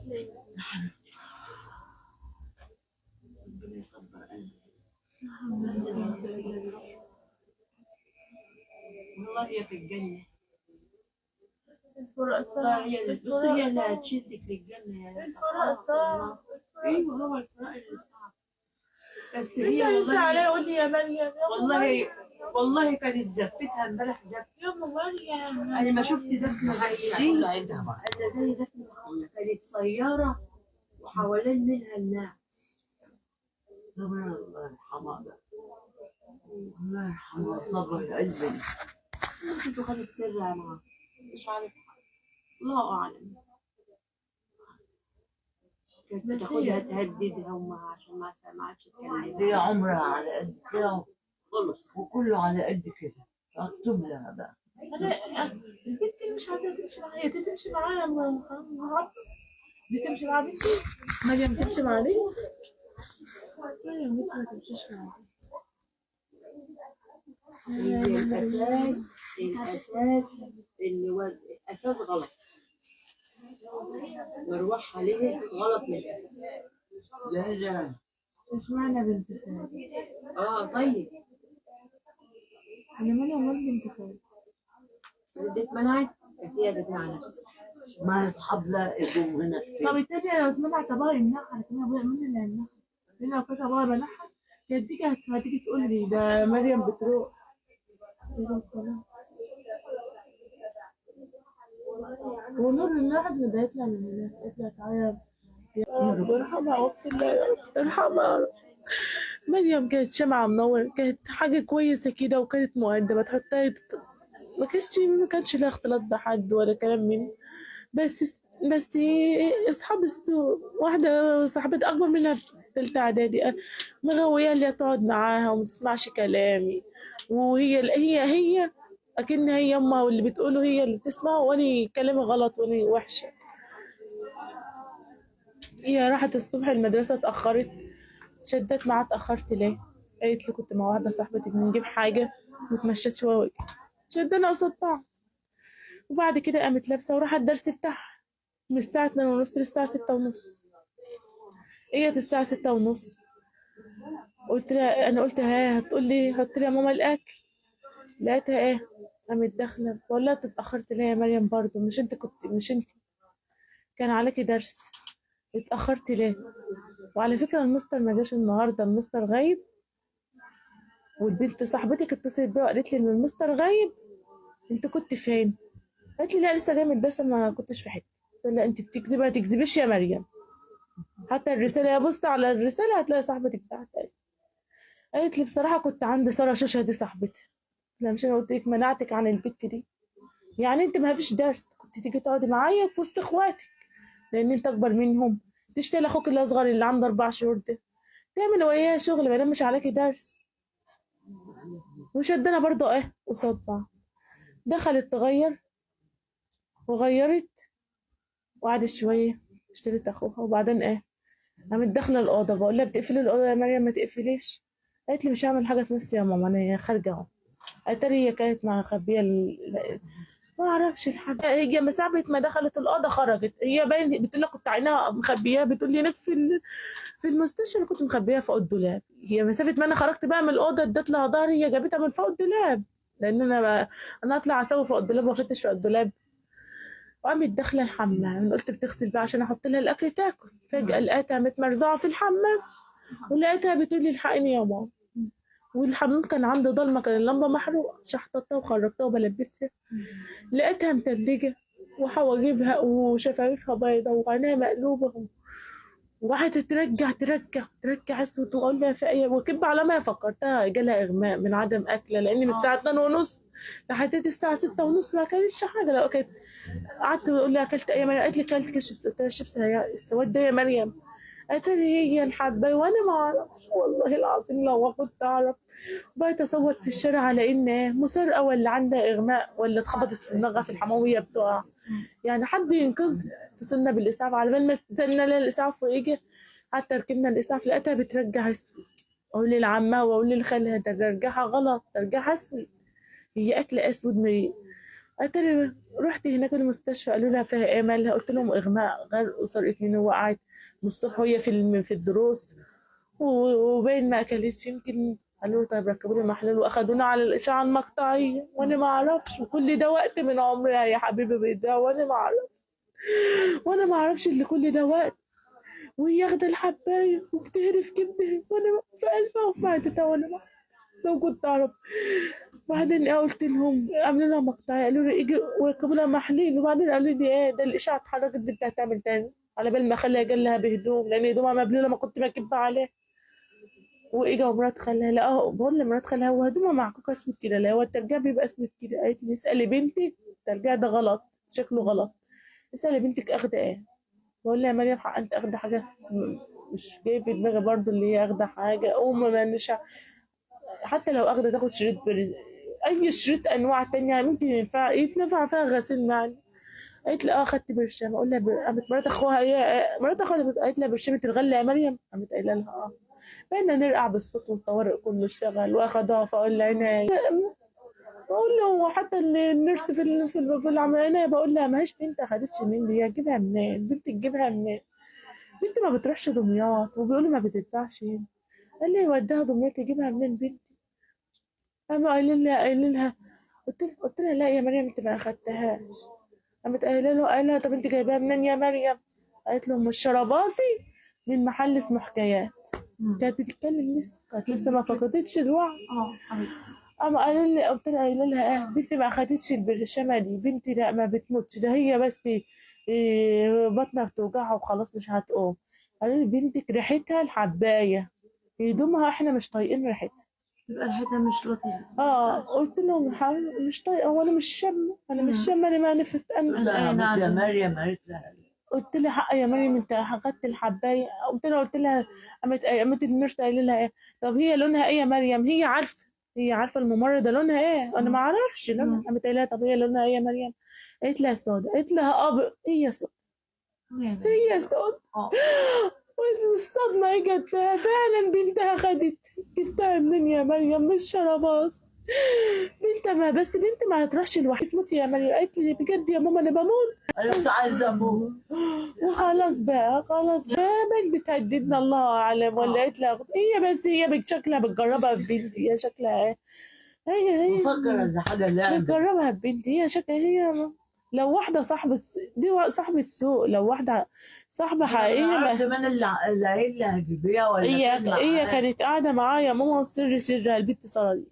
ربنا يصبر قلبي. والله هي في الجنة. والله هي اللي هتشدك للجنة يا الفراق صعب. ايوه هو الفراق اللي صعب. بس هي والله قول لي يا مريم والله كانت زفتها امبارح زفت. يا ام مريم انا ما شفت دفنه زي دي الا زي دفنه كانت سياره وحوالين منها الناس. الله يرحمها بقى. الله يرحمها. صبر يا قلبي. ممكن خدت سرها معاها مش عارف. الله اعلم. كانت بتاخدها تهددها امها عشان ما سمعتش تكلمها. هي عمرها على قد كده خلص وكله على قد كده. اكتب لها بقى. البنت اللي مش عايزه تمشي معايا دي تمشي معايا يا محمد. دي تمشي مع بنتي. مريم تمشي مع دي. مريم بنتي ما تمشيش معايا. الاساس غلط. مروح عليه غلط من الاساس. لا اشمعنى بنت خالي؟ طيب انا مالي امال بنت خالي؟ رديت منعت هي دفع نفسها. ما اصحاب لا يجوا هنا. طب التانية لو اتمنعت ابوها يمنعها. لكن ابويا مين اللي هيمنعها؟ لان لو كانت ابوها منعها كانت هتيجي تقول لي ده مريم بتروح. ونور الواحد ده يطلع من هناك يطلع تعيط. يا رب ارحمها واغفر لها يا رب ارحمها يا رب. مريم كانت شمعة منورة. كانت حاجة كويسة كده وكانت مؤدبة تحطها. ما كانش لها اختلاط بحد ولا كلام منه. بس اصحاب السوق. واحدة صاحبتي اكبر منها في تالتة اعدادي مغوية اللي تقعد معاها وما تسمعش كلامي. وهي اكن هي امها واللي بتقوله هي اللي بتسمعه وانا كلامي غلط وانا وحشة. هي راحت الصبح المدرسة اتأخرت. شدت معاها اتأخرت ليه؟ قالت لي كنت مع واحدة صاحبتي بنجيب حاجة واتمشيت شوية وجه. شدنا قصاد بعض. وبعد كده قامت لابسة وراحت الدرس بتاعها من الساعة 2:30 للساعة 6:30. اجت الساعة 6:30 قلت ها هتقول لي حط لي يا ماما الأكل. لقيتها ايه قامت داخلة بقول لها اتأخرت ليه يا مريم برضه مش انت كان عليكي درس اتأخرت ليه. وعلى فكرة المستر ما جاش النهاردة. المستر غايب. والبنت صاحبتك اتصلت بيا وقالت لي ان المستر غايب. انت كنت فين؟ قالت لي لا لسه جاي من الدرس ما كنتش في حته. قلت لها انت بتكذبي ما تكذبيش يا مريم. حتى الرساله بص على الرساله هتلاقي صاحبتك بعتها. قالت لي بصراحه كنت عند ساره شوشه دي صاحبتي. قلت لها مش انا قلت لك منعتك عن البت دي؟ يعني انت ما فيش درس كنت تيجي تقعدي معايا في وسط اخواتك لان انت اكبر منهم. تشتغل اخوك الاصغر اللي عنده 4 شهور ده تعمل وياه شغل ما دام مش عليكي درس. وشدنا برضه قصاد بعض. دخلت تغير وغيرت وقعدت شويه اشتريت اخوها وبعدين قامت داخله الاوضه. بقول لها بتقفلي الاوضه يا مريم ما تقفليش. قالت لي مش هعمل حاجه في نفسي يا ماما انا خارجه اهو. اتاري هي كانت مخبيه ما اعرفش الحاجه. هي مسافه ما دخلت الاوضه خرجت. هي باين بتقول لك كنت عينها مخبياها. بتقول لي هناك في المستشفى انا كنت مخبياها فوق الدولاب. هي مسافه ما انا خرجت بقى من الاوضه ادت لها ظهري. هي جابتها من فوق الدولاب لان انا اطلع اسوي فوق الدولاب وافتش فوق الدولاب. وقامت داخله الحمام. قلت بتغسل بقى عشان احط لها الاكل تاكل. فجاه لقيتها متمرزعه في الحمام ولقيتها بتقول لي الحقيني يا ماما. والحمام كان عندي ضلمه كان اللمبه محروقه. شحطتها وخرجتها وبلبسها. لقيتها متلجه وحواجبها وشفايفها بيضه وعينيها مقلوبه. وقعدت ترجع اسود. واقول لها في ايه وكب على ما فكرتها جالها اغماء من عدم اكله لان من الساعه 2:30 لحد الساعه 6:30 ما كانتش حاجه. لو كانت قعدت اقول لها اكلت ايه يا مريم؟ قالت لي اكلت كشبس. قلت لها الشبس هي السواد ده يا مريم؟ قالت لي هي الحبايه وانا ما اعرفش والله العظيم لو كنت اعرف. بقيت اصوت في الشارع على ان مسرقه ولا عندها اغماء ولا اتخبطت في دماغها في الحمويه بتوعها. يعني حد ينقذ. اتصلنا بالاسعاف على بال ما استنى الاسعاف ويجي. حتى ركبنا الاسعاف لقيتها بترجع اسود. اقول لعمها واقول لخالها ده رجعها غلط ترجعها اسود. هي اكل اسود قالت لي رحت هناك المستشفى قالوا لها فيها ايه مالها، قلت لهم اغماء غرق وسرقة من، وقعت من الصبح وهي في الدروس وباين ما اكلتش يمكن. قالوا له طيب ركبوا لي محلول واخدونا على الاشعه المقطعيه وانا ما اعرفش، وكل ده وقت من عمرها يا حبيبي بيضيع وانا ما اعرفش اللي كل ده وقت، وهي واخده الحبايه وبتهرف كبدها وانا في قلبها وفي معدتها وانا ما لو كنت اعرف. بعدين قلت لهم عملوا لها مقطعيه قالوا لي اجي وركبوا لها محلول، وبعدين قالوا لي ايه ده الاشعه اتحركت بنتها هتعمل تاني، على بال ما اخليها جالها بهدوم لان هدومها مبلوله ما كنت بكب عليها. واجا ومرات خالها لا بقول لمرات خالها هو هدومها معكوكه اسود كده، لا هو الترجيع بيبقى اسود كده. قالت لي اسالي بنتك الترجيع ده غلط شكله غلط، اسالي بنتك اخده ايه. بقول لها يا مريم حق انت اخده حاجه مش جاي في دماغي برضو اللي هي اخده حاجه ما مش حتى لو اخده تاخد شريط اي شريط انواع تانية ممكن يتنفع فيها غسيل معنا. قالت لي اه خدت برشام. اقول لها قامت مرات اخوها هي مرات اخوها قالت لها برشامه الغله يا مريم، قامت قايله لها اه. بقينا نرقع بالصوت والطوارئ كله اشتغل واخدها فاقول لها عناية. بقول له حتى النرس في العملية بقول لها ما هيش بنت اخدتش مني، هي تجيبها منين بنت تجيبها منين، بنت ما بتروحش دمياط وبيقولوا ما بتدفعش هنا. قال لي وديها دمياط تجيبها منين بنتي. قاموا قايلين لها قلت لها لا يا مريم انت ما اخدتهاش. قامت قايله لها طب انت جايباها منين يا مريم. قالت لهم الشرباصي من محل اسمه حكايات. كانت بتتكلم لسه كانت لسه ما فقدتش الوعي. اما قالوا لي قلت لها قايله لها اه بنتي ما اخدتش البرشامه دي، بنتي لا ما بتموتش ده هي بس بطنها بتوجعها وخلاص مش هتقوم. قالوا لي بنتك ريحتها الحبايه هدومها احنا مش طايقين ريحتها. يبقى ريحتها مش لطيفة. قلت لهم مش طايقه وانا مش شامه انا مش شامه انا ما نفت انا. يا مريم قالت لها قلت لها حق يا مريم انت اخدت الحبايه. قلت لها قامت النرس قايله لها ايه طب هي لونها ايه يا مريم، هي عارفه الممرضه لونها ايه انا ما اعرفش لونها. قامت قايله لها طب هي لونها ايه يا مريم، قالت لها سودا. قالت لها هي سودا هي سودا. والصدمه اجت فعلا بنتها خدت. جبتها منين يا مريم من الشرباص. بنت ما بس بنت ما هتروحش لوحدها تموت يا مريم. قالت لي بجد يا ماما انا بموت. انا كنت عايزة اموت. وخلاص بقى بقى بتهددنا الله اعلم ولا قالت لها هي بس هي شكلها بتجربها في بنتي هي شكلها ايه هي مفكرة ان حاجة لعبة. بتجربها في بنتي هي شكلها هي لو واحدة دي صاحبة سوق، لو واحدة صاحبة حقيقية عرفت من اللي هجيبيها ولا هي كانت قاعدة معايا ماما وسر سرها البنت سارة دي.